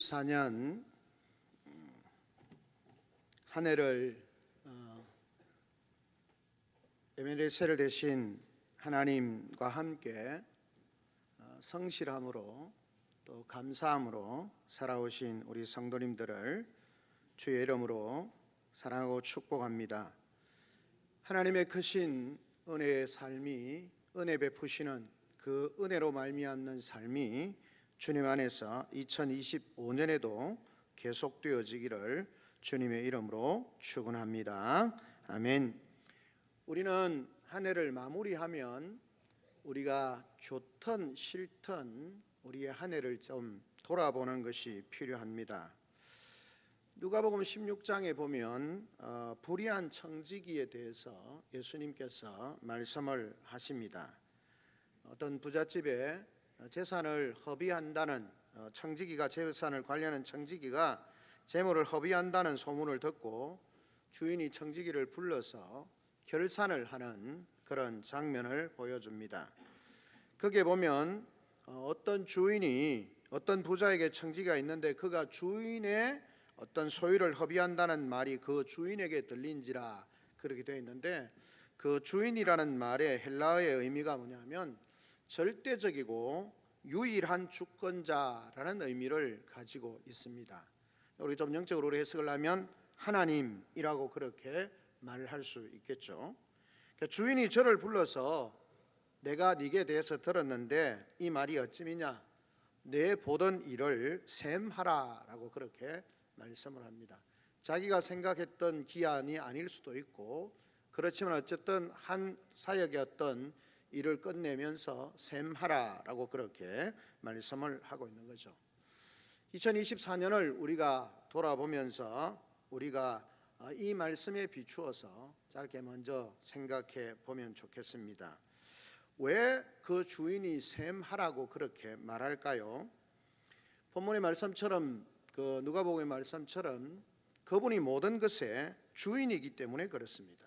4년 한 해를 에베네셀을 대신 하나님과 함께 성실함으로 또 감사함으로 살아오신 우리 성도님들을 주의 이름으로 사랑하고 축복합니다. 하나님의 크신 은혜의 삶이, 은혜 베푸시는 그 은혜로 말미암는 삶이 주님 안에서 2025년에도 계속되어지기를 주님의 이름으로 축원합니다. 아멘. 우리는 한 해를 마무리하면 우리가 좋든 싫든 우리의 한 해를 좀 돌아보는 것이 필요합니다. 누가복음 16장에 보면 불의한 청지기에 대해서 예수님께서 말씀을 하십니다. 어떤 부잣집에 재산을 허비한다는 청지기가, 재산을 관리하는 청지기가 재물을 허비한다는 소문을 듣고 주인이 청지기를 불러서 결산을 하는 그런 장면을 보여줍니다. 거기에 보면 어떤 주인이, 어떤 부자에게 청지기가 있는데 그가 주인의 어떤 소유를 허비한다는 말이 그 주인에게 들린지라 그렇게 되어 있는데, 그 주인이라는 말의 헬라어의 의미가 뭐냐면 절대적이고 유일한 주권자라는 의미를 가지고 있습니다. 우리 좀 영적으로 해석을 하면 하나님이라고 그렇게 말을 할 수 있겠죠. 주인이 저를 불러서 내가 네게 대해서 들었는데 이 말이 어찌미냐, 내 보던 일을 셈하라라고 그렇게 말씀을 합니다. 자기가 생각했던 기한이 아닐 수도 있고, 그렇지만 어쨌든 한 사역의 어떤 일을 끝내면서 셈하라라고 그렇게 말씀을 하고 있는 거죠. 2024년을 우리가 돌아보면서 우리가 이 말씀에 비추어서 짧게 먼저 생각해 보면 좋겠습니다. 왜 그 주인이 셈하라고 그렇게 말할까요? 본문의 말씀처럼, 그 누가복음의 말씀처럼 그분이 모든 것의 주인이기 때문에 그렇습니다.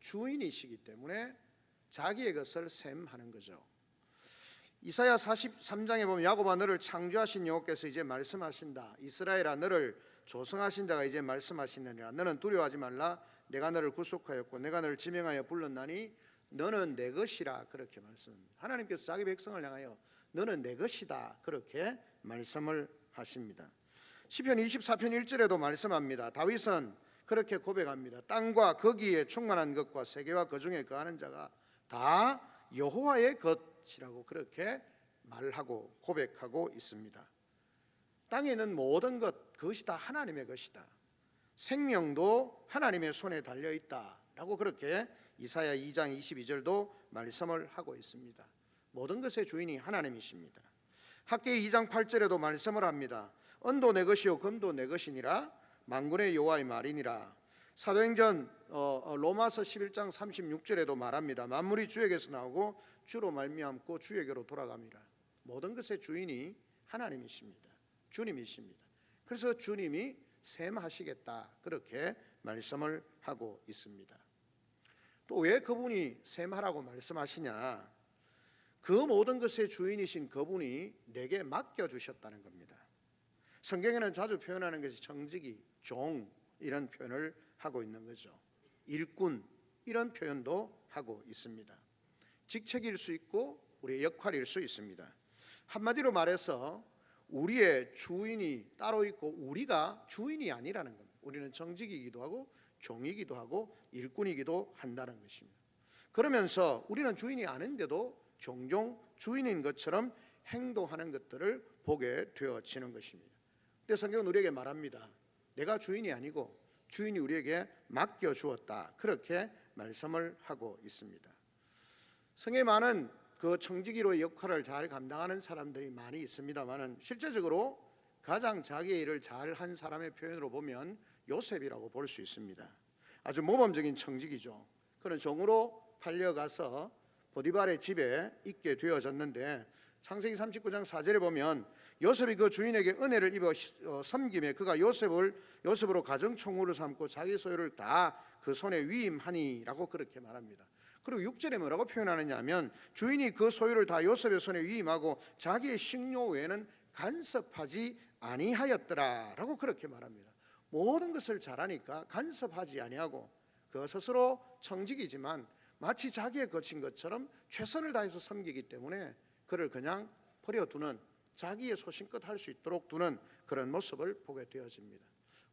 주인이시기 때문에 자기의 것을 셈하는 거죠. 이사야 43장에 보면 야곱아 너를 창조하신 여호와께서 이제 말씀하신다. 이스라엘아 너를 조성하신 자가 이제 말씀하시느니라. 너는 두려워하지 말라. 내가 너를 구속하였고 내가 너를 지명하여 불렀나니 너는 내 것이라 그렇게 말씀합니다. 하나님께서 자기 백성을 향하여 너는 내 것이다 그렇게 말씀을 하십니다. 시편 24편 1절에도 말씀합니다. 다윗은 그렇게 고백합니다. 땅과 거기에 충만한 것과 세계와 그 중에 거하는 자가 다 여호와의 것이라고 그렇게 말하고 고백하고 있습니다. 땅에 있는 모든 것, 그것이 다 하나님의 것이다. 생명도 하나님의 손에 달려있다라고 그렇게 이사야 2장 22절도 말씀을 하고 있습니다. 모든 것의 주인이 하나님이십니다. 학개의 2장 8절에도 말씀을 합니다. 은도 내 것이요 금도 내 것이니라. 만군의 여호와의 말이니라. 사도행전 로마서 11장 36절에도 말합니다. 만물이 주에게서 나오고 주로 말미암고 주에게로 돌아갑니다. 모든 것의 주인이 하나님이십니다. 주님이십니다. 그래서 주님이 셈하시겠다 그렇게 말씀을 하고 있습니다. 또 왜 그분이 셈하라고 말씀하시냐? 그 모든 것의 주인이신 그분이 내게 맡겨주셨다는 겁니다. 성경에는 자주 표현하는 것이 청지기, 종 이런 표현을 하고 있는 거죠. 일꾼 이런 표현도 하고 있습니다. 직책일 수 있고 우리의 역할일 수 있습니다. 한마디로 말해서 우리의 주인이 따로 있고 우리가 주인이 아니라는 겁니다. 우리는 정직이기도 하고 종이기도 하고 일꾼이기도 한다는 것입니다. 그러면서 우리는 주인이 아닌데도 종종 주인인 것처럼 행동하는 것들을 보게 되어지는 것입니다. 근데 성경은 우리에게 말합니다. 내가 주인이 아니고 주인이 우리에게 맡겨주었다 그렇게 말씀을 하고 있습니다. 성에 많은 그 청지기로의 역할을 잘 감당하는 사람들이 많이 있습니다만, 실제적으로 가장 자기의 일을 잘한 사람의 표현으로 보면 요셉이라고 볼 수 있습니다. 아주 모범적인 청지기죠. 그는 종으로 팔려가서 보디발의 집에 있게 되어졌는데, 창세기 39장 4절에 보면 요셉이 그 주인에게 은혜를 입어 섬김에 그가 요셉으로 가정총무를 삼고 자기 소유를 다 그 손에 위임하니라고 그렇게 말합니다. 그리고 6절에 뭐라고 표현하느냐 하면 주인이 그 소유를 다 요셉의 손에 위임하고 자기의 식료 외에는 간섭하지 아니하였더라라고 그렇게 말합니다. 모든 것을 잘하니까 간섭하지 아니하고 그 스스로 청직이지만 마치 자기의 것인 것처럼 최선을 다해서 섬기기 때문에 그를 그냥 버려두는, 자기의 소신껏 할 수 있도록 두는 그런 모습을 보게 되어집니다.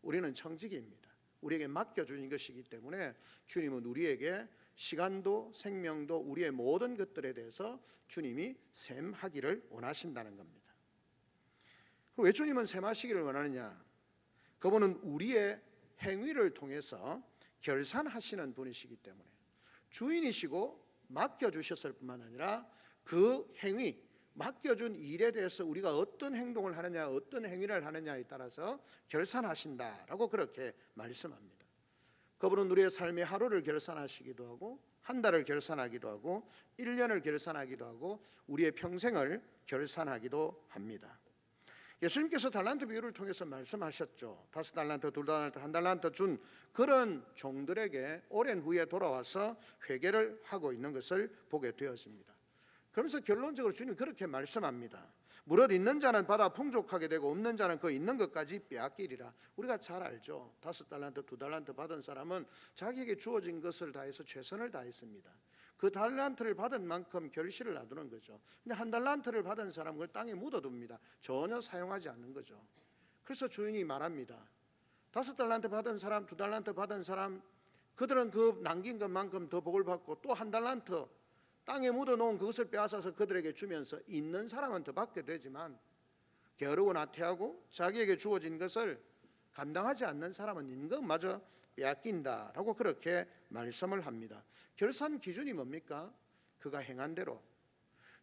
우리는 청직입니다. 우리에게 맡겨주신 것이기 때문에 주님은 우리에게 시간도 생명도 우리의 모든 것들에 대해서 주님이 셈하기를 원하신다는 겁니다. 왜 주님은 셈하시기를 원하느냐? 그분은 우리의 행위를 통해서 결산하시는 분이시기 때문에 주인이시고 맡겨주셨을 뿐만 아니라 그 행위, 맡겨준 일에 대해서 우리가 어떤 행동을 하느냐, 어떤 행위를 하느냐에 따라서 결산하신다라고 그렇게 말씀합니다. 그분은 우리의 삶의 하루를 결산하시기도 하고 한 달을 결산하기도 하고 1년을 결산하기도 하고 우리의 평생을 결산하기도 합니다. 예수님께서 달란트 비유를 통해서 말씀하셨죠. 5달란트, 2달란트, 1달란트 준 그런 종들에게 오랜 후에 돌아와서 회개를 하고 있는 것을 보게 되었습니다. 그러면서 결론적으로 주님 그렇게 말씀합니다. 무릇 있는 자는 받아 풍족하게 되고 없는 자는 그 있는 것까지 빼앗기리라. 우리가 잘 알죠. 5달란트, 2달란트 받은 사람은 자기에게 주어진 것을 다해서 최선을 다했습니다. 그 달란트를 받은 만큼 결실을 놔두는 거죠. 근데 1달란트를 받은 사람은 그걸 땅에 묻어둡니다. 전혀 사용하지 않는 거죠. 그래서 주인이 말합니다. 5달란트 받은 사람, 2달란트 받은 사람, 그들은 그 남긴 것만큼 더 복을 받고 또 1달란트 땅에 묻어놓은 그것을 빼앗아서 그들에게 주면서 있는 사람은 더 받게 되지만 게으르고 나태하고 자기에게 주어진 것을 감당하지 않는 사람은 있는 것마저 빼앗긴다라고 그렇게 말씀을 합니다. 결산 기준이 뭡니까? 그가 행한 대로,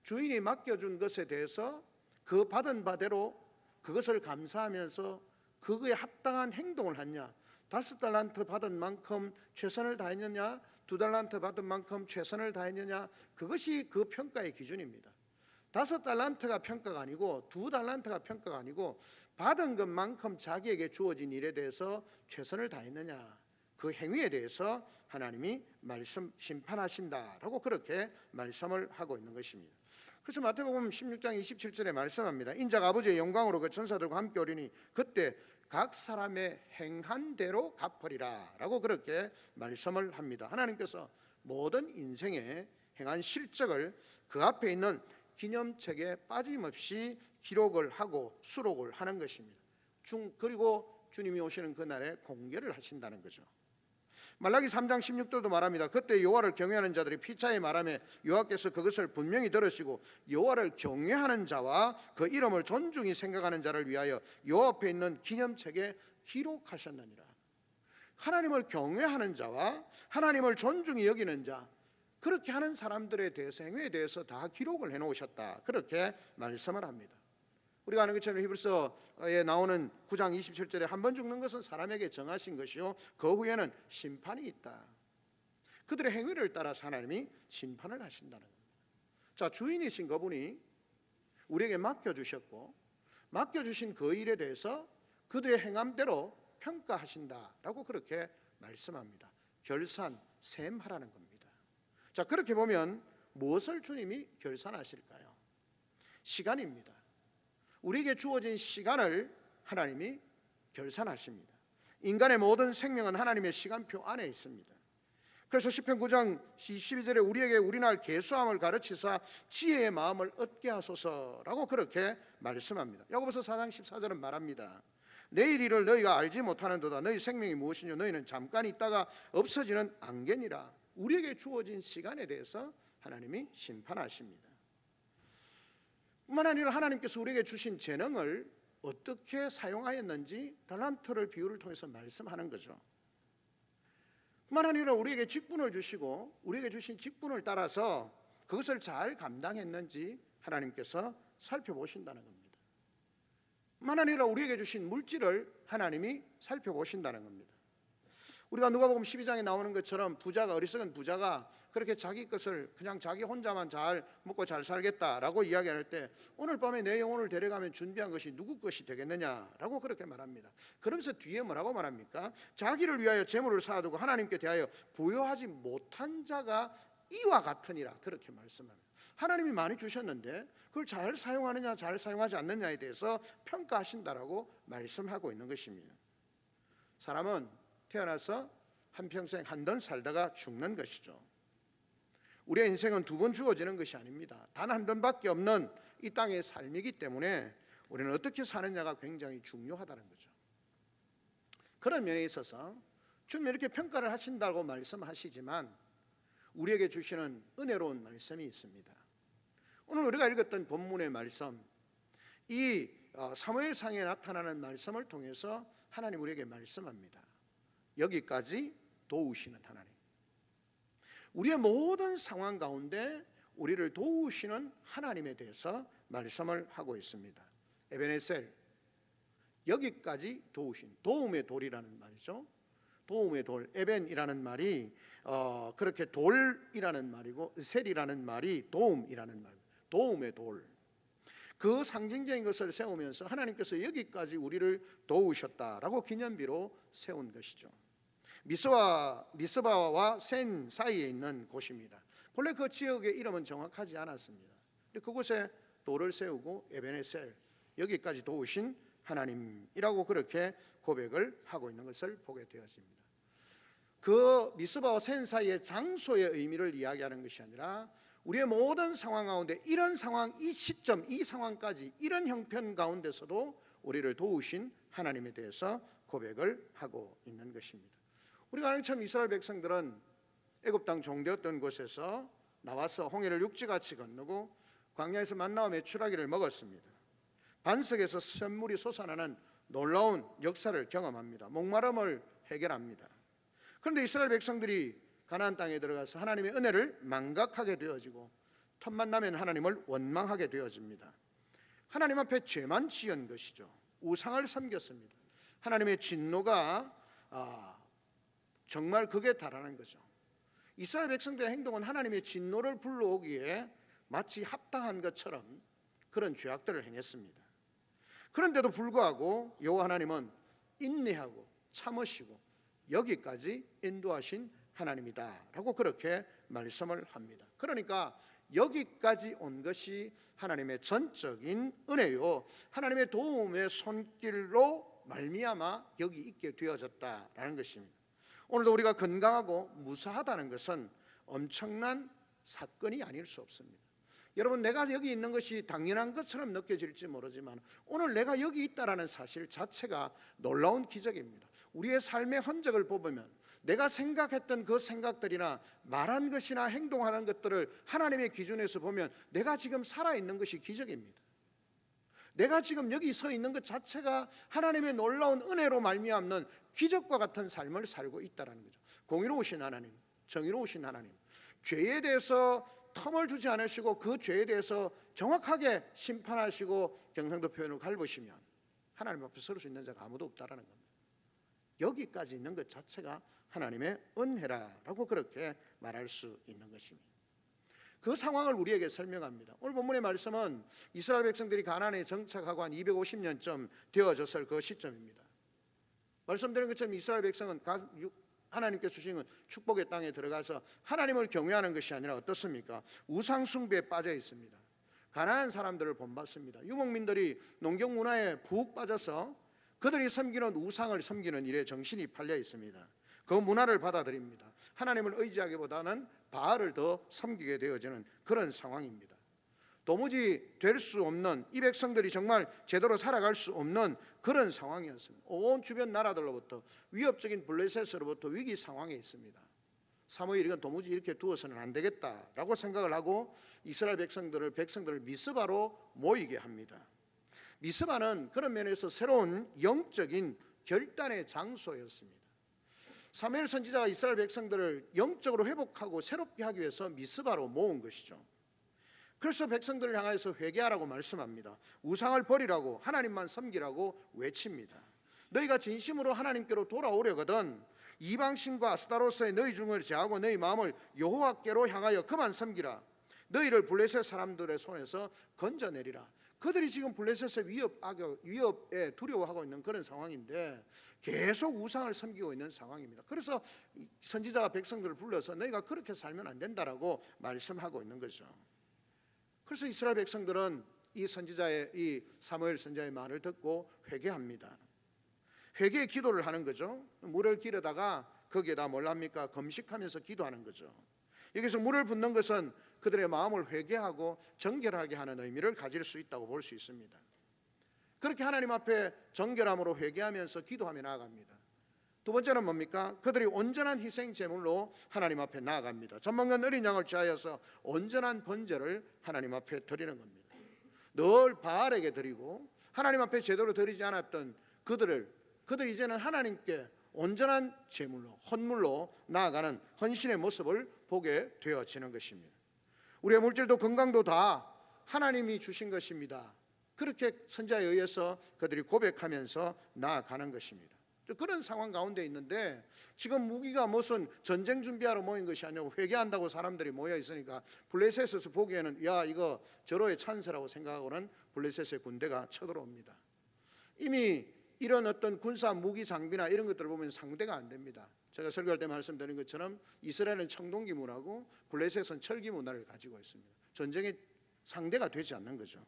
주인이 맡겨준 것에 대해서 그 받은 바대로 그것을 감사하면서 그거에 합당한 행동을 했냐, 5달란트 받은 만큼 최선을 다했느냐, 2달란트 받은 만큼 최선을 다했느냐, 그것이 그 평가의 기준입니다. 5달란트가 평가가 아니고 2달란트가 평가가 아니고 받은 것만큼 자기에게 주어진 일에 대해서 최선을 다했느냐, 그 행위에 대해서 하나님이 심판하신다라고 그렇게 말씀을 하고 있는 것입니다. 그래서 마태복음 16장 27절에 말씀합니다. 인자가 아버지의 영광으로 그 천사들과 함께 오리니 그때 각 사람의 행한 대로 갚으리라 라고 그렇게 말씀을 합니다. 하나님께서 모든 인생의 행한 실적을 그 앞에 있는 기념책에 빠짐없이 기록을 하고 수록을 하는 것입니다. 그리고 주님이 오시는 그날에 공개를 하신다는 거죠. 말라기 3장 16절도 말합니다. 그때 여호와를 경외하는 자들이 피차에 말하며 여호와께서 그것을 분명히 들으시고 여호와를 경외하는 자와 그 이름을 존중히 생각하는 자를 위하여 여호와 앞에 있는 기념책에 기록하셨느니라. 하나님을 경외하는 자와 하나님을 존중히 여기는 자, 그렇게 하는 사람들에 대해서, 행위에 대해서 다 기록을 해놓으셨다, 그렇게 말씀을 합니다. 우리가 아는 것처럼 히브리서에 나오는 9장 27절에 한 번 죽는 것은 사람에게 정하신 것이요 그 후에는 심판이 있다. 그들의 행위를 따라서 하나님이 심판을 하신다는 겁니다. 자, 주인이신 그분이 우리에게 맡겨주셨고 맡겨주신 그 일에 대해서 그들의 행함대로 평가하신다라고 그렇게 말씀합니다. 결산, 셈하라는 겁니다. 자, 그렇게 보면 무엇을 주님이 결산하실까요? 시간입니다. 우리에게 주어진 시간을 하나님이 결산하십니다. 인간의 모든 생명은 하나님의 시간표 안에 있습니다. 그래서 시편 9장 12절에 우리에게 우리날 계수함을 가르치사 지혜의 마음을 얻게 하소서라고 그렇게 말씀합니다. 야고보서 4장 14절은 말합니다. 내일 일을 너희가 알지 못하는도다. 너희 생명이 무엇이뇨? 너희는 잠깐 있다가 없어지는 안개니라. 우리에게 주어진 시간에 대해서 하나님이 심판하십니다. 뿐만 아니라 하나님께서 우리에게 주신 재능을 어떻게 사용하였는지 달란트를 비유를 통해서 말씀하는 거죠. 뿐만 아니라 우리에게 직분을 주시고 우리에게 주신 직분을 따라서 그것을 잘 감당했는지 하나님께서 살펴보신다는 겁니다. 뿐만 아니라 우리에게 주신 물질을 하나님이 살펴보신다는 겁니다. 우리가 누가복음 12장에 나오는 것처럼 부자가, 어리석은 부자가 그렇게 자기 것을 그냥 자기 혼자만 잘 먹고 잘 살겠다라고 이야기할 때 오늘 밤에 내 영혼을 데려가면 준비한 것이 누구 것이 되겠느냐라고 그렇게 말합니다. 그러면서 뒤에 뭐라고 말합니까? 자기를 위하여 재물을 쌓아두고 하나님께 대하여 부여하지 못한 자가 이와 같으니라 그렇게 말씀합니다. 하나님이 많이 주셨는데 그걸 잘 사용하느냐 잘 사용하지 않느냐에 대해서 평가하신다라고 말씀하고 있는 것입니다. 사람은 태어나서 한평생 한번 살다가 죽는 것이죠. 우리의 인생은 두 번 주어지는 것이 아닙니다. 단 한 번밖에 없는 이 땅의 삶이기 때문에 우리는 어떻게 사느냐가 굉장히 중요하다는 거죠. 그런 면에 있어서 주님 이렇게 평가를 하신다고 말씀하시지만 우리에게 주시는 은혜로운 말씀이 있습니다. 오늘 우리가 읽었던 본문의 말씀, 이 사무엘상에 나타나는 말씀을 통해서 하나님 우리에게 말씀합니다. 여기까지 도우시는 하나님, 우리의 모든 상황 가운데 우리를 도우시는 하나님에 대해서 말씀을 하고 있습니다. 에베네셀, 여기까지 도우신, 도움의 돌이라는 말이죠. 도움의 돌, 에벤이라는 말이 그렇게 돌이라는 말이고 셀이라는 말이 도움이라는 말, 도움의 돌. 그 상징적인 것을 세우면서 하나님께서 여기까지 우리를 도우셨다라고 기념비로 세운 것이죠. 미스바와 센 사이에 있는 곳입니다. 본래 그 지역의 이름은 정확하지 않았습니다. 그곳에 돌을 세우고 에베네셀, 여기까지 도우신 하나님이라고 그렇게 고백을 하고 있는 것을 보게 되었습니다. 그 미스바와 센 사이의 장소의 의미를 이야기하는 것이 아니라 우리의 모든 상황 가운데 이런 상황, 이 시점, 이 상황까지 이런 형편 가운데서도 우리를 도우신 하나님에 대해서 고백을 하고 있는 것입니다. 우리가 아는 처음 이스라엘 백성들은 애굽 땅 종되었던 곳에서 나와서 홍해를 육지같이 건너고 광야에서 만나와 메추라기를 먹었습니다. 반석에서 샘물이 솟아나는 놀라운 역사를 경험합니다. 목마름을 해결합니다. 그런데 이스라엘 백성들이 가나안 땅에 들어가서 하나님의 은혜를 망각하게 되어지고 틈만 나면 하나님을 원망하게 되어집니다. 하나님 앞에 죄만 지은 것이죠. 우상을 섬겼습니다. 하나님의 진노가 정말 극에 달하는 거죠. 이스라엘 백성들의 행동은 하나님의 진노를 불러오기에 마치 합당한 것처럼 그런 죄악들을 행했습니다. 그런데도 불구하고 여호와 하나님은 인내하고 참으시고 여기까지 인도하신 하나님이다라고 그렇게 말씀을 합니다. 그러니까 여기까지 온 것이 하나님의 전적인 은혜요, 하나님의 도움의 손길로 말미암아 여기 있게 되어졌다라는 것입니다. 오늘도 우리가 건강하고 무사하다는 것은 엄청난 사건이 아닐 수 없습니다. 여러분, 내가 여기 있는 것이 당연한 것처럼 느껴질지 모르지만 오늘 내가 여기 있다라는 사실 자체가 놀라운 기적입니다. 우리의 삶의 흔적을 보면 내가 생각했던 그 생각들이나 말한 것이나 행동하는 것들을 하나님의 기준에서 보면 내가 지금 살아있는 것이 기적입니다. 내가 지금 여기 서 있는 것 자체가 하나님의 놀라운 은혜로 말미암는 기적과 같은 삶을 살고 있다는 거죠. 공의로우신 하나님, 정의로우신 하나님, 죄에 대해서 텀을 주지 않으시고 그 죄에 대해서 정확하게 심판하시고 경상도 표현을 갈보시면 하나님 앞에 설 수 있는 자가 아무도 없다라는 겁니다. 여기까지 있는 것 자체가 하나님의 은혜라고 그렇게 말할 수 있는 것입니다. 그 상황을 우리에게 설명합니다. 오늘 본문의 말씀은 이스라엘 백성들이 가나안에 정착하고 한 250년쯤 되어졌을 그 시점입니다. 말씀드린 것처럼 이스라엘 백성은 하나님께서 주신 축복의 땅에 들어가서 하나님을 경외하는 것이 아니라 어떻습니까? 우상 숭배에 빠져 있습니다. 가나안 사람들을 본받습니다. 유목민들이 농경 문화에 푹 빠져서 그들이 섬기는 우상을 섬기는 일에 정신이 팔려 있습니다. 그 문화를 받아들입니다. 하나님을 의지하기보다는 바알을 더 섬기게 되어지는 그런 상황입니다. 도무지 될 수 없는, 이 백성들이 정말 제대로 살아갈 수 없는 그런 상황이었습니다. 온 주변 나라들로부터 위협적인 블레셋으로부터 위기 상황에 있습니다. 사무엘이 이건 도무지 이렇게 두어서는 안 되겠다라고 생각을 하고 이스라엘 백성들을 미스바로 모이게 합니다. 미스바는 그런 면에서 새로운 영적인 결단의 장소였습니다. 사무엘 선지자가 이스라엘 백성들을 영적으로 회복하고 새롭게 하기 위해서 미스바로 모은 것이죠. 그래서 백성들을 향해서 회개하라고 말씀합니다. 우상을 버리라고, 하나님만 섬기라고 외칩니다. 너희가 진심으로 하나님께로 돌아오려거든 이방신과 아스타로스의 너희 중을 제하고 너희 마음을 여호와께로 향하여 그만 섬기라. 너희를 블레셋 사람들의 손에서 건져내리라. 그들이 지금 블레셋의 위협에 두려워하고 있는 그런 상황인데 계속 우상을 섬기고 있는 상황입니다. 그래서 선지자가 백성들을 불러서 너희가 그렇게 살면 안 된다라고 말씀하고 있는 거죠. 그래서 이스라엘 백성들은 이 선지자의, 이 사무엘 선지자의 말을 듣고 회개합니다. 회개의 기도를 하는 거죠. 물을 기르다가 거기에다 뭘 합니까? 금식하면서 기도하는 거죠. 여기서 물을 붓는 것은 그들의 마음을 회개하고 정결하게 하는 의미를 가질 수 있다고 볼 수 있습니다. 그렇게 하나님 앞에 정결함으로 회개하면서 기도하며 나아갑니다. 두 번째는 뭡니까? 그들이 온전한 희생 제물로 하나님 앞에 나아갑니다. 젖먹는 어린 양을 취하여서 온전한 번제를 하나님 앞에 드리는 겁니다. 늘 바알에게 드리고 하나님 앞에 제대로 드리지 않았던 그들이 이제는 하나님께 온전한 제물로, 헌물로 나아가는 헌신의 모습을 보게 되어지는 것입니다. 우리의 물질도 건강도 다 하나님이 주신 것입니다. 그렇게 선지자에 의해서 그들이 고백하면서 나아가는 것입니다. 그런 상황 가운데 있는데 지금 무기가 무슨 전쟁 준비하러 모인 것이 아니고 회개한다고 사람들이 모여 있으니까 블레셋에서 보기에는 야, 이거 절호의 찬스라고 생각하고는 블레셋의 군대가 쳐들어옵니다. 이미 이런 어떤 군사 무기 장비나 이런 것들을 보면 상대가 안 됩니다. 제가 설교할 때 말씀드린 것처럼 이스라엘은 청동기 문화고 블레셋은 철기 문화를 가지고 있습니다. 전쟁의 상대가 되지 않는 거죠.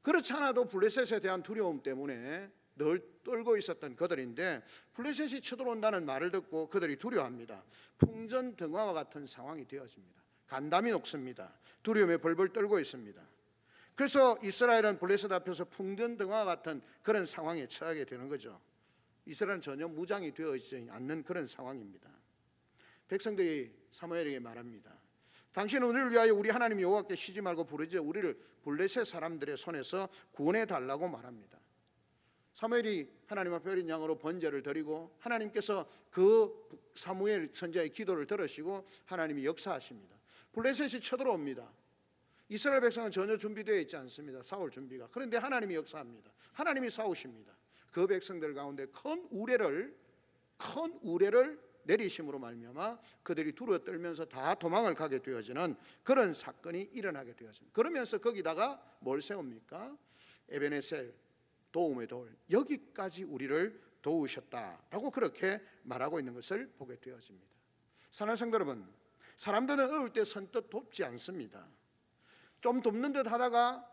그렇지 않아도 블레셋에 대한 두려움 때문에 늘 떨고 있었던 그들인데 블레셋이 쳐들어온다는 말을 듣고 그들이 두려워합니다. 풍전등화와 같은 상황이 되어집니다. 간담이 녹습니다. 두려움에 벌벌 떨고 있습니다. 그래서 이스라엘은 블레셋 앞에서 풍전등화와 같은 그런 상황에 처하게 되는 거죠. 이스라엘은 전혀 무장이 되어 있지 않는 그런 상황입니다. 백성들이 사무엘에게 말합니다. 당신은 우리를 위하여 우리 하나님 여호와께 쉬지 말고 부르짖어 우리를 블레셋 사람들의 손에서 구원해 달라고 말합니다. 사무엘이 하나님 앞에 어린 양으로 번제를 드리고 하나님께서 그 사무엘 선지자의 기도를 들으시고 하나님이 역사하십니다. 블레셋이 쳐들어옵니다. 이스라엘 백성은 전혀 준비되어 있지 않습니다. 싸울 준비가. 그런데 하나님이 역사합니다. 하나님이 싸우십니다. 그 백성들 가운데 큰 우레를 내리심으로 말미암아 그들이 두려워 떨면서 다 도망을 가게 되어지는 그런 사건이 일어나게 되었습니다. 그러면서 거기다가 뭘 세웁니까? 에베네셀, 도움의 돌, 여기까지 우리를 도우셨다라고 그렇게 말하고 있는 것을 보게 되어집니다. 사랑하는 성도 여러분, 사람들은 어려울 때 선뜻 돕지 않습니다. 좀 돕는 듯 하다가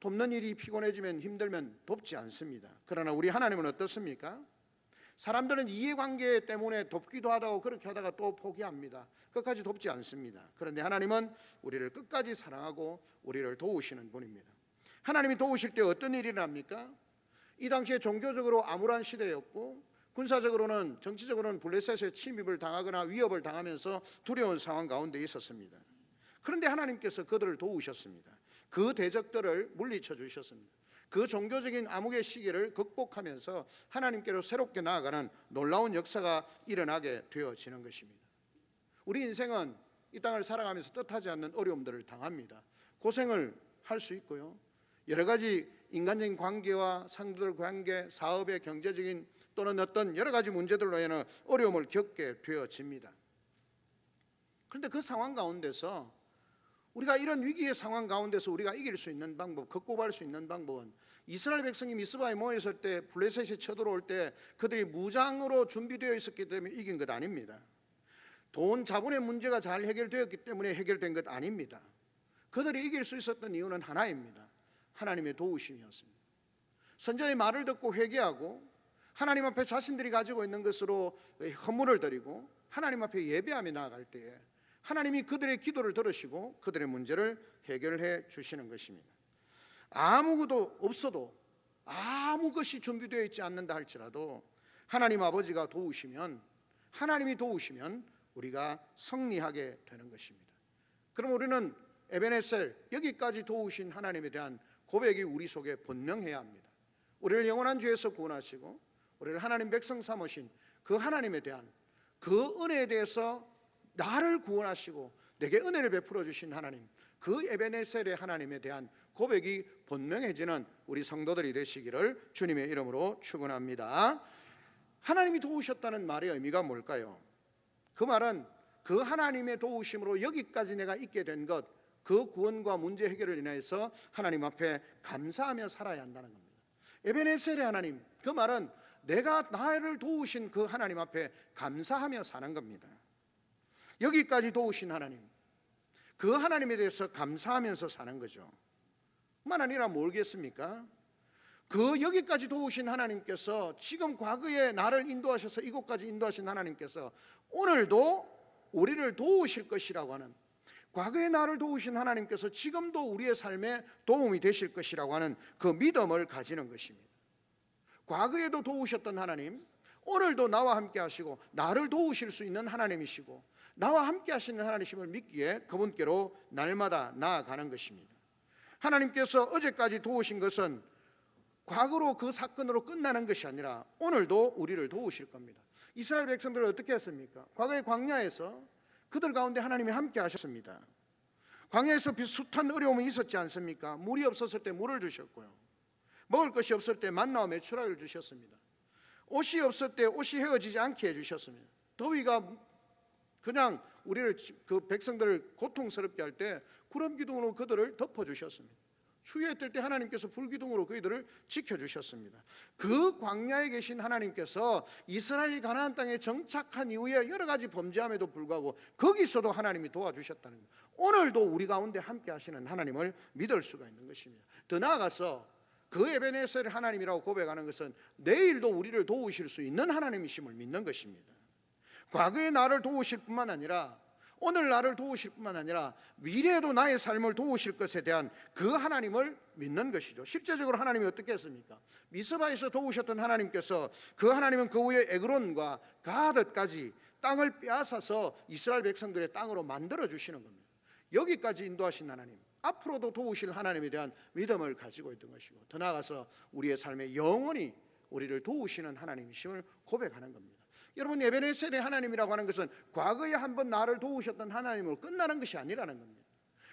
돕는 일이 피곤해지면 힘들면 돕지 않습니다. 그러나 우리 하나님은 어떻습니까? 사람들은 이해관계 때문에 돕기도 하다고 그렇게 하다가 또 포기합니다. 끝까지 돕지 않습니다. 그런데 하나님은 우리를 끝까지 사랑하고 우리를 도우시는 분입니다. 하나님이 도우실 때 어떤 일이 일어납니까? 이 당시에 종교적으로 암울한 시대였고 군사적으로는 정치적으로는 블레셋의 침입을 당하거나 위협을 당하면서 두려운 상황 가운데 있었습니다. 그런데 하나님께서 그들을 도우셨습니다. 그 대적들을 물리쳐 주셨습니다. 그 종교적인 암흑의 시기를 극복하면서 하나님께로 새롭게 나아가는 놀라운 역사가 일어나게 되어지는 것입니다. 우리 인생은 이 땅을 살아가면서 뜻하지 않는 어려움들을 당합니다. 고생을 할 수 있고요. 여러 가지 인간적인 관계와 상대들 관계, 사업의 경제적인 또는 어떤 여러 가지 문제들로 인해 어려움을 겪게 되어집니다. 그런데 그 상황 가운데서 우리가 이런 위기의 상황 가운데서 우리가 이길 수 있는 방법, 극복할 수 있는 방법은 이스라엘 백성이 미스바에 모였을 때 블레셋이 쳐들어올 때 그들이 무장으로 준비되어 있었기 때문에 이긴 것 아닙니다. 돈, 자본의 문제가 잘 해결되었기 때문에 해결된 것 아닙니다. 그들이 이길 수 있었던 이유는 하나입니다. 하나님의 도우심이었습니다. 선지자의 말을 듣고 회개하고 하나님 앞에 자신들이 가지고 있는 것으로 헌물을 드리고 하나님 앞에 예배하며 나아갈 때에 하나님이 그들의 기도를 들으시고 그들의 문제를 해결해 주시는 것입니다. 아무것도 없어도 아무 것이 준비되어 있지 않는다 할지라도 하나님 아버지가 도우시면 하나님이 도우시면 우리가 승리하게 되는 것입니다. 그럼 우리는 에베네셀 여기까지 도우신 하나님에 대한 고백이 우리 속에 번명해야 합니다. 우리를 영원한 죄에서 구원하시고 우리를 하나님 백성 삼으신 그 하나님에 대한 그 은혜에 대해서 나를 구원하시고 내게 은혜를 베풀어 주신 하나님, 그 에베네셀의 하나님에 대한 고백이 번명해지는 우리 성도들이 되시기를 주님의 이름으로 축원합니다. 하나님이 도우셨다는 말의 의미가 뭘까요? 그 말은 그 하나님의 도우심으로 여기까지 내가 있게 된 것, 그 구원과 문제 해결을 인해서 하나님 앞에 감사하며 살아야 한다는 겁니다. 에베네셀의 하나님, 그 말은 내가 나를 도우신 그 하나님 앞에 감사하며 사는 겁니다. 여기까지 도우신 하나님, 그 하나님에 대해서 감사하면서 사는 거죠. 뿐만 아니라 모르겠습니까? 그 여기까지 도우신 하나님께서, 지금 과거에 나를 인도하셔서 이곳까지 인도하신 하나님께서 오늘도 우리를 도우실 것이라고 하는, 과거에 나를 도우신 하나님께서 지금도 우리의 삶에 도움이 되실 것이라고 하는 그 믿음을 가지는 것입니다. 과거에도 도우셨던 하나님, 오늘도 나와 함께 하시고 나를 도우실 수 있는 하나님이시고 나와 함께 하시는 하나님이심을 믿기에 그분께로 날마다 나아가는 것입니다. 하나님께서 어제까지 도우신 것은 과거로 그 사건으로 끝나는 것이 아니라 오늘도 우리를 도우실 겁니다. 이스라엘 백성들을 어떻게 했습니까? 과거의 광야에서 그들 가운데 하나님이 함께 하셨습니다. 광야에서 숱한 어려움이 있었지 않습니까? 물이 없었을 때 물을 주셨고요, 먹을 것이 없을 때 만나와 메추라기를 주셨습니다. 옷이 없을 때 옷이 헤어지지 않게 해주셨습니다. 더위가 그냥 우리를, 그 백성들을 고통스럽게 할 때 구름 기둥으로 그들을 덮어주셨습니다. 추위에 뜰 때 하나님께서 불기둥으로 그들을 지켜주셨습니다. 그 광야에 계신 하나님께서 이스라엘이 가나안 땅에 정착한 이후에 여러 가지 범죄함에도 불구하고 거기서도 하나님이 도와주셨다는 것, 오늘도 우리 가운데 함께 하시는 하나님을 믿을 수가 있는 것입니다. 더 나아가서 그 에베네셀 하나님이라고 고백하는 것은 내일도 우리를 도우실 수 있는 하나님이심을 믿는 것입니다. 과거의 나를 도우실 뿐만 아니라 오늘 나를 도우실 뿐만 아니라 미래에도 나의 삶을 도우실 것에 대한 그 하나님을 믿는 것이죠. 실제적으로 하나님이 어떻게 했습니까? 미스바에서 도우셨던 하나님께서, 그 하나님은 그 후에 에그론과 가드까지 땅을 빼앗아서 이스라엘 백성들의 땅으로 만들어 주시는 겁니다. 여기까지 인도하신 하나님, 앞으로도 도우실 하나님에 대한 믿음을 가지고 있던 것이고, 더 나아가서 우리의 삶에 영원히 우리를 도우시는 하나님이심을 고백하는 겁니다. 여러분, 에베네셀의 하나님이라고 하는 것은 과거에 한번 나를 도우셨던 하나님으로 끝나는 것이 아니라는 겁니다.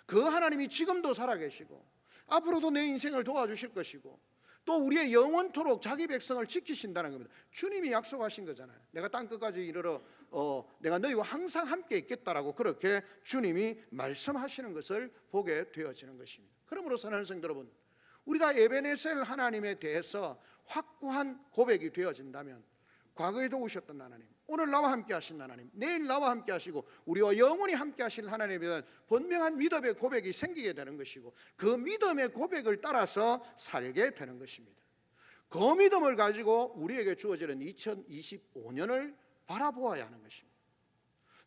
그 하나님이 지금도 살아계시고 앞으로도 내 인생을 도와주실 것이고 또 우리의 영원토록 자기 백성을 지키신다는 겁니다. 주님이 약속하신 거잖아요. 내가 땅끝까지 이르러 내가 너희와 항상 함께 있겠다라고 그렇게 주님이 말씀하시는 것을 보게 되어지는 것입니다. 그러므로 사랑하는 성도 여러분, 우리가 에베네셀 하나님에 대해서 확고한 고백이 되어진다면, 과거에 도우셨던 하나님, 오늘 나와 함께 하신 하나님, 내일 나와 함께 하시고 우리와 영원히 함께 하실 하나님에 대한 분명한 믿음의 고백이 생기게 되는 것이고, 그 믿음의 고백을 따라서 살게 되는 것입니다. 그 믿음을 가지고 우리에게 주어지는 2025년을 바라보아야 하는 것입니다.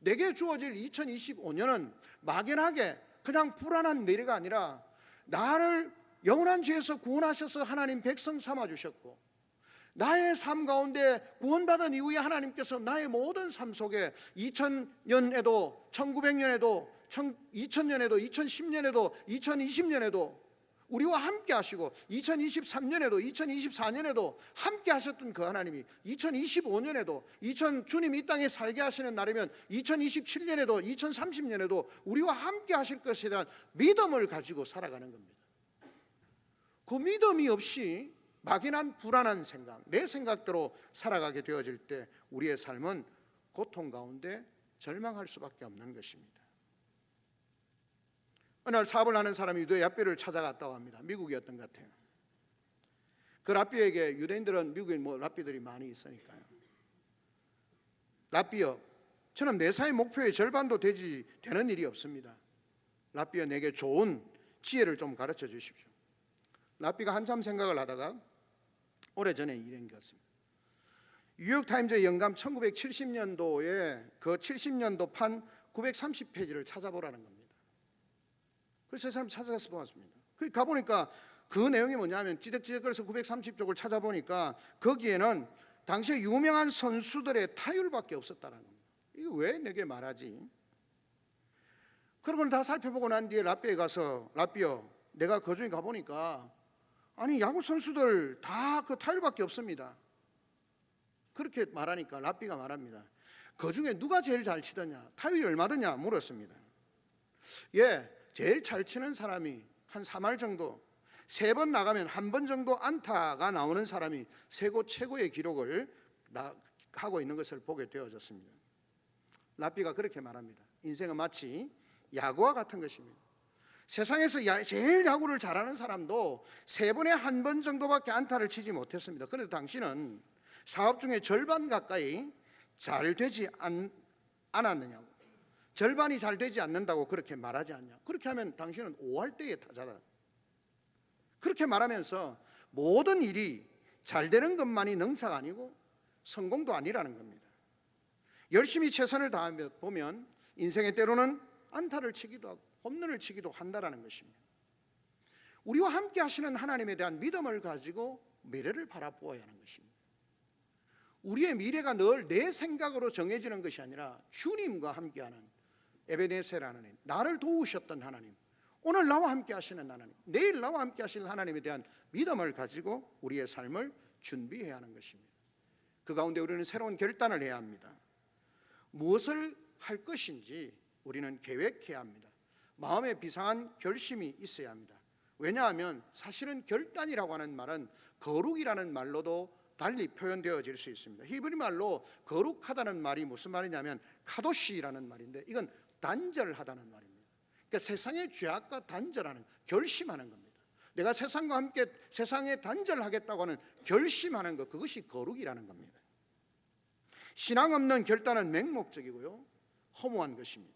내게 주어질 2025년은 막연하게 그냥 불안한 내리가 아니라, 나를 영원한 죄에서 구원하셔서 하나님 백성 삼아주셨고 나의 삶 가운데 구원받은 이후에 하나님께서 나의 모든 삶 속에 2000년에도 1900년에도 2000년에도 2010년에도 2020년에도 우리와 함께 하시고 2023년에도 2024년에도 함께 하셨던 그 하나님이 2025년에도 주님이 이 땅에 살게 하시는 날이면 2027년에도 2030년에도 우리와 함께 하실 것에 대한 믿음을 가지고 살아가는 겁니다. 그 믿음이 없이 막연한 불안한 생각, 내 생각대로 살아가게 되어질 때 우리의 삶은 고통 가운데 절망할 수밖에 없는 것입니다. 어느 날 사업을 하는 사람이 유대 랍비를 찾아갔다고 합니다. 미국이었던 것 같아요. 그 랍비에게, 유대인들은 미국에 랍비들이 많이 있으니까요, 랍비여, 저는 내 삶의 목표의 절반도 되는 일이 없습니다. 랍비여, 내게 좋은 지혜를 좀 가르쳐 주십시오. 랍비가 한참 생각을 하다가 오래전에 일인 것 같습니다. 뉴욕타임즈의 영감 1970년도에 그 70년도 판 930페이지를 찾아보라는 겁니다. 그래서 그 사람 찾아가서 보았습니다. 거기 가보니까 그 내용이 뭐냐면, 찌적찌적거려서 930쪽을 찾아보니까 거기에는 당시에 유명한 선수들의 타율밖에 없었다는 겁니다. 이거 왜 내게 말하지? 그런 걸 다 살펴보고 난 뒤에 랍비에 가서, 랍비요, 내가 그 중에 가보니까 아니 야구 선수들 다 그 타율밖에 없습니다. 그렇게 말하니까 랍비가 말합니다. 그 중에 누가 제일 잘 치더냐, 타율이 얼마 드냐 물었습니다. 예, 제일 잘 치는 사람이 한 3할 정도, 3번 나가면 1번 정도 안타가 나오는 사람이 세고 최고의 기록을 하고 있는 것을 보게 되어졌습니다. 랍비가 그렇게 말합니다. 인생은 마치 야구와 같은 것입니다. 세상에서 제일 야구를 잘하는 사람도 3번에 1번 정도밖에 안타를 치지 못했습니다. 그런데 당신은 사업 중에 절반 가까이 잘 되지 않았느냐고, 절반이 잘 되지 않는다고 그렇게 말하지 않냐? 그렇게 하면 당신은 5할 때의 타자다. 그렇게 말하면서 모든 일이 잘 되는 것만이 능사가 아니고 성공도 아니라는 겁니다. 열심히 최선을 다하며 보면 인생의 때로는 안타를 치기도 하고 홈런을 치기도 한다라는 것입니다. 우리와 함께 하시는 하나님에 대한 믿음을 가지고 미래를 바라보아야 하는 것입니다. 우리의 미래가 늘 내 생각으로 정해지는 것이 아니라 주님과 함께하는 에베네셀 하나님, 나를 도우셨던 하나님, 오늘 나와 함께 하시는 하나님, 내일 나와 함께 하시는 하나님에 대한 믿음을 가지고 우리의 삶을 준비해야 하는 것입니다. 그 가운데 우리는 새로운 결단을 해야 합니다. 무엇을 할 것인지 우리는 계획해야 합니다. 마음에 비상한 결심이 있어야 합니다. 왜냐하면 사실은 결단이라고 하는 말은 거룩이라는 말로도 달리 표현되어질 수 있습니다. 히브리 말로 거룩하다는 말이 무슨 말이냐면 카도시라는 말인데 이건 단절하다는 말입니다. 그러니까 세상의 죄악과 단절하는, 결심하는 겁니다. 내가 세상과 함께 세상에 단절하겠다고 하는 결심하는 것, 그것이 거룩이라는 겁니다. 신앙 없는 결단은 맹목적이고요, 허무한 것입니다.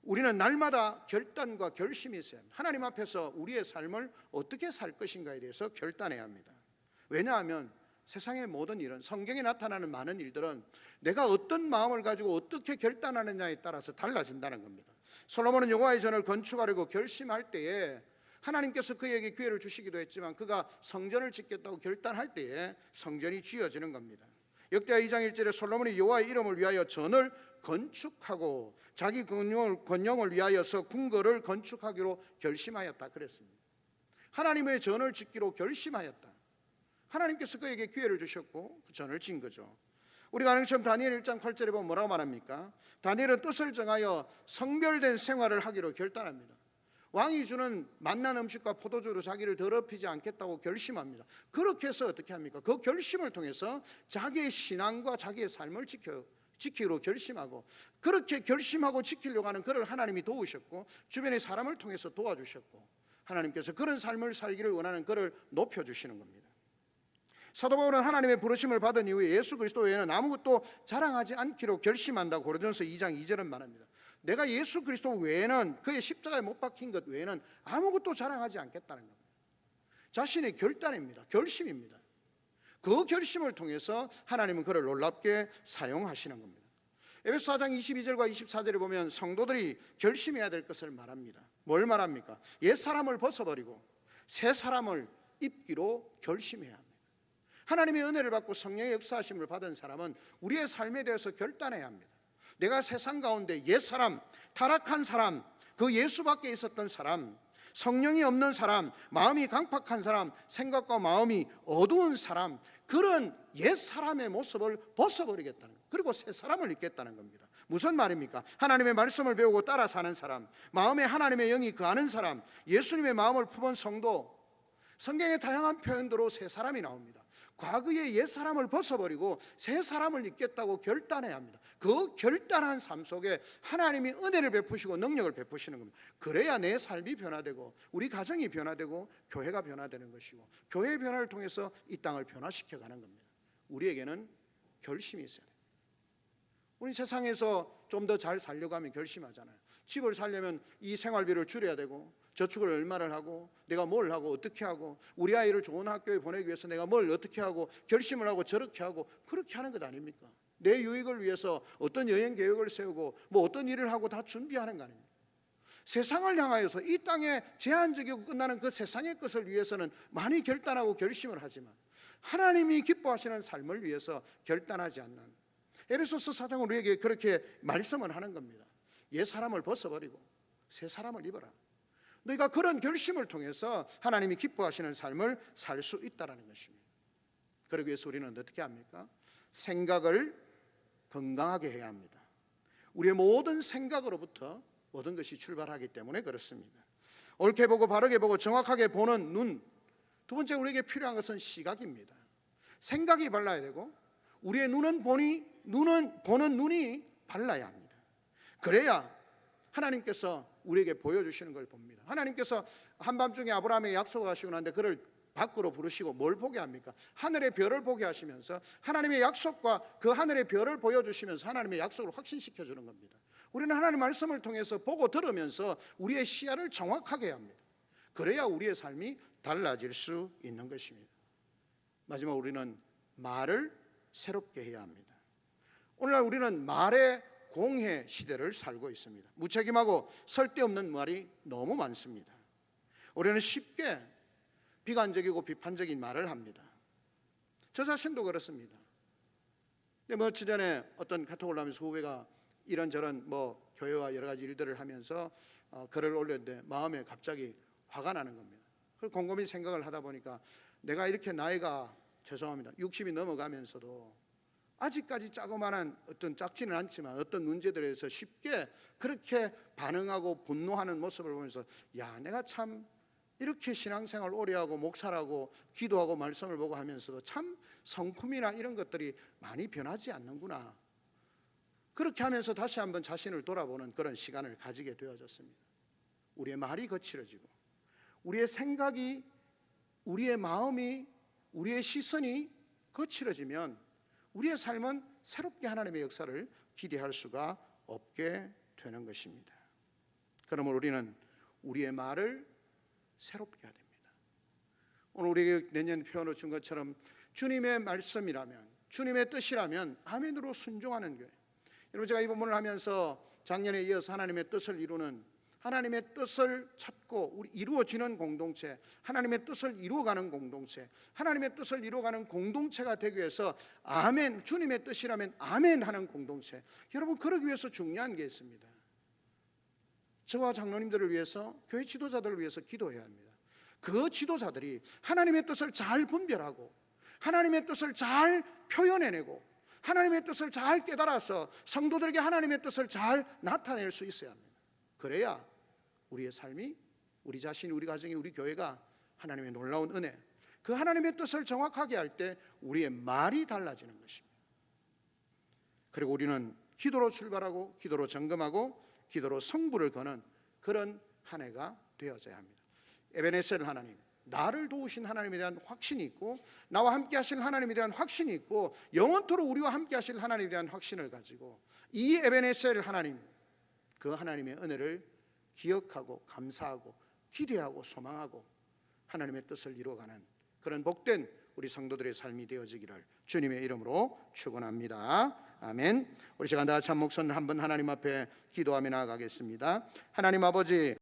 우리는 날마다 결단과 결심이 있어야 합니다. 하나님 앞에서 우리의 삶을 어떻게 살 것인가에 대해서 결단해야 합니다. 왜냐하면 세상의 모든 일은, 성경에 나타나는 많은 일들은 내가 어떤 마음을 가지고 어떻게 결단하느냐에 따라서 달라진다는 겁니다. 솔로몬은 여호와의 전을 건축하려고 결심할 때에 하나님께서 그에게 기회를 주시기도 했지만 그가 성전을 짓겠다고 결단할 때에 성전이 지어지는 겁니다. 역대하 2장 1절에 솔로몬이 여호와의 이름을 위하여 전을 건축하고 자기 권영을 위하여서 궁궐을 건축하기로 결심하였다 그랬습니다. 하나님의 전을 짓기로 결심하였다. 하나님께서 그에게 기회를 주셨고 그 전을 지은 거죠. 우리가 아는 것처럼 다니엘 1장 8절에 보면 뭐라고 말합니까? 다니엘은 뜻을 정하여 성별된 생활을 하기로 결단합니다. 왕이 주는 맛난 음식과 포도주로 자기를 더럽히지 않겠다고 결심합니다. 그렇게 해서 어떻게 합니까? 그 결심을 통해서 자기의 신앙과 자기의 삶을 지키기로 결심하고, 그렇게 결심하고 지키려고 하는 그를 하나님이 도우셨고 주변의 사람을 통해서 도와주셨고, 하나님께서 그런 삶을 살기를 원하는 그를 높여주시는 겁니다. 사도 바울은 하나님의 부르심을 받은 이후에 예수 그리스도 외에는 아무것도 자랑하지 않기로 결심한다고 고린도전서 2장 2절은 말합니다. 내가 예수 그리스도 외에는, 그의 십자가에 못 박힌 것 외에는 아무것도 자랑하지 않겠다는 겁니다. 자신의 결단입니다. 결심입니다. 그 결심을 통해서 하나님은 그를 놀랍게 사용하시는 겁니다. 에베소 4장 22절과 24절에 보면 성도들이 결심해야 될 것을 말합니다. 뭘 말합니까? 옛 사람을 벗어버리고 새 사람을 입기로 결심해야 합니다. 하나님의 은혜를 받고 성령의 역사하심을 받은 사람은 우리의 삶에 대해서 결단해야 합니다. 내가 세상 가운데 옛사람, 타락한 사람, 그 예수 밖에 있었던 사람, 성령이 없는 사람, 마음이 강팍한 사람, 생각과 마음이 어두운 사람, 그런 옛사람의 모습을 벗어버리겠다는 것, 그리고 새 사람을 입겠다는 겁니다. 무슨 말입니까? 하나님의 말씀을 배우고 따라 사는 사람, 마음에 하나님의 영이 거하는 사람, 예수님의 마음을 품은 성도, 성경의 다양한 표현대로 새 사람이 나옵니다. 과거의 옛 사람을 벗어버리고 새 사람을 입겠다고 결단해야 합니다. 그 결단한 삶 속에 하나님이 은혜를 베푸시고 능력을 베푸시는 겁니다. 그래야 내 삶이 변화되고 우리 가정이 변화되고 교회가 변화되는 것이고, 교회의 변화를 통해서 이 땅을 변화시켜가는 겁니다. 우리에게는 결심이 있어야 돼요. 우리 세상에서 좀 더 잘 살려고 하면 결심하잖아요. 집을 살려면 이 생활비를 줄여야 되고, 저축을 얼마를 하고, 내가 뭘 하고 어떻게 하고, 우리 아이를 좋은 학교에 보내기 위해서 내가 뭘 어떻게 하고, 결심을 하고 저렇게 하고, 그렇게 하는 것 아닙니까? 내 유익을 위해서 어떤 여행 계획을 세우고 뭐 어떤 일을 하고 다 준비하는 거 아닙니까? 세상을 향하여서 이 땅에 제한적이고 끝나는 그 세상의 것을 위해서는 많이 결단하고 결심을 하지만 하나님이 기뻐하시는 삶을 위해서 결단하지 않는, 에베소서 4장은 우리에게 그렇게 말씀을 하는 겁니다. 옛 사람을 벗어버리고 새 사람을 입어라. 너희가 그런 결심을 통해서 하나님이 기뻐하시는 삶을 살 수 있다는 것입니다. 그러기 위해서 우리는 어떻게 합니까? 생각을 건강하게 해야 합니다. 우리의 모든 생각으로부터 모든 것이 출발하기 때문에 그렇습니다. 옳게 보고 바르게 보고 정확하게 보는 눈, 두 번째 우리에게 필요한 것은 시각입니다. 생각이 발라야 되고 우리의 눈은 보는 눈이 발라야 합니다. 그래야 하나님께서 우리에게 보여주시는 걸 봅니다. 하나님께서 한밤중에 아브라함에게 약속을 하시고 난데 그를 밖으로 부르시고 뭘 보게 합니까? 하늘의 별을 보게 하시면서 하나님의 약속과 그 하늘의 별을 보여주시면서 하나님의 약속을 확신시켜 주는 겁니다. 우리는 하나님 말씀을 통해서 보고 들으면서 우리의 시야를 정확하게 해야 합니다. 그래야 우리의 삶이 달라질 수 있는 것입니다. 마지막 우리는 말을 새롭게 해야 합니다. 오늘날 우리는 말의 공해 시대를 살고 있습니다. 무책임하고 쓸데없는 말이 너무 많습니다. 우리는 쉽게 비관적이고 비판적인 말을 합니다. 저 자신도 그렇습니다. 근데 며칠 전에 어떤 카톡을 하면서 후배가 이런저런 교회와 여러 가지 일들을 하면서 글을 올렸는데 마음에 갑자기 화가 나는 겁니다. 그걸 곰곰이 생각을 하다 보니까 내가 이렇게 나이가 죄송합니다 60이 넘어가면서도 아직까지 자그마한 어떤 작지는 않지만 어떤 문제들에 대해서 쉽게 그렇게 반응하고 분노하는 모습을 보면서 야, 내가 참 이렇게 신앙생활 오래 하고 목사라고 기도하고 말씀을 보고 하면서도 참 성품이나 이런 것들이 많이 변하지 않는구나. 그렇게 하면서 다시 한번 자신을 돌아보는 그런 시간을 가지게 되어졌습니다. 우리의 말이 거칠어지고 우리의 생각이, 우리의 마음이, 우리의 시선이 거칠어지면 우리의 삶은 새롭게 하나님의 역사를 기대할 수가 없게 되는 것입니다. 그러므로 우리는 우리의 말을 새롭게 해야 됩니다. 오늘 우리에게 내년 표현을 준 것처럼 주님의 말씀이라면, 주님의 뜻이라면 아멘으로 순종하는 교회. 여러분, 제가 이 본문을 하면서 작년에 이어서 하나님의 뜻을 이루는, 하나님의 뜻을 찾고 이루어지는 공동체, 하나님의 뜻을 이루어가는 공동체, 하나님의 뜻을 이루어가는 공동체가 되기 위해서 아멘, 주님의 뜻이라면 아멘 하는 공동체. 여러분, 그러기 위해서 중요한 게 있습니다. 저와 장로님들을 위해서, 교회 지도자들을 위해서 기도해야 합니다. 그 지도자들이 하나님의 뜻을 잘 분별하고 하나님의 뜻을 잘 표현해내고 하나님의 뜻을 잘 깨달아서 성도들에게 하나님의 뜻을 잘 나타낼 수 있어야 합니다. 그래야 우리의 삶이, 우리 자신이, 우리 가정이, 우리 교회가 하나님의 놀라운 은혜, 그 하나님의 뜻을 정확하게 할 때 우리의 말이 달라지는 것입니다. 그리고 우리는 기도로 출발하고 기도로 점검하고 기도로 성부를 거는 그런 한 해가 되어져야 합니다. 에베네셀 하나님, 나를 도우신 하나님에 대한 확신이 있고 나와 함께 하실 하나님에 대한 확신이 있고 영원토록 우리와 함께 하실 하나님에 대한 확신을 가지고 이 에베네셀 하나님, 그 하나님의 은혜를 기억하고 감사하고 기대하고 소망하고 하나님의 뜻을 이루어가는 그런 복된 우리 성도들의 삶이 되어지기를 주님의 이름으로 축원합니다. 아멘. 우리 시간 다 참 목소리를 한번 하나님 앞에 기도하며 나아가겠습니다. 하나님 아버지,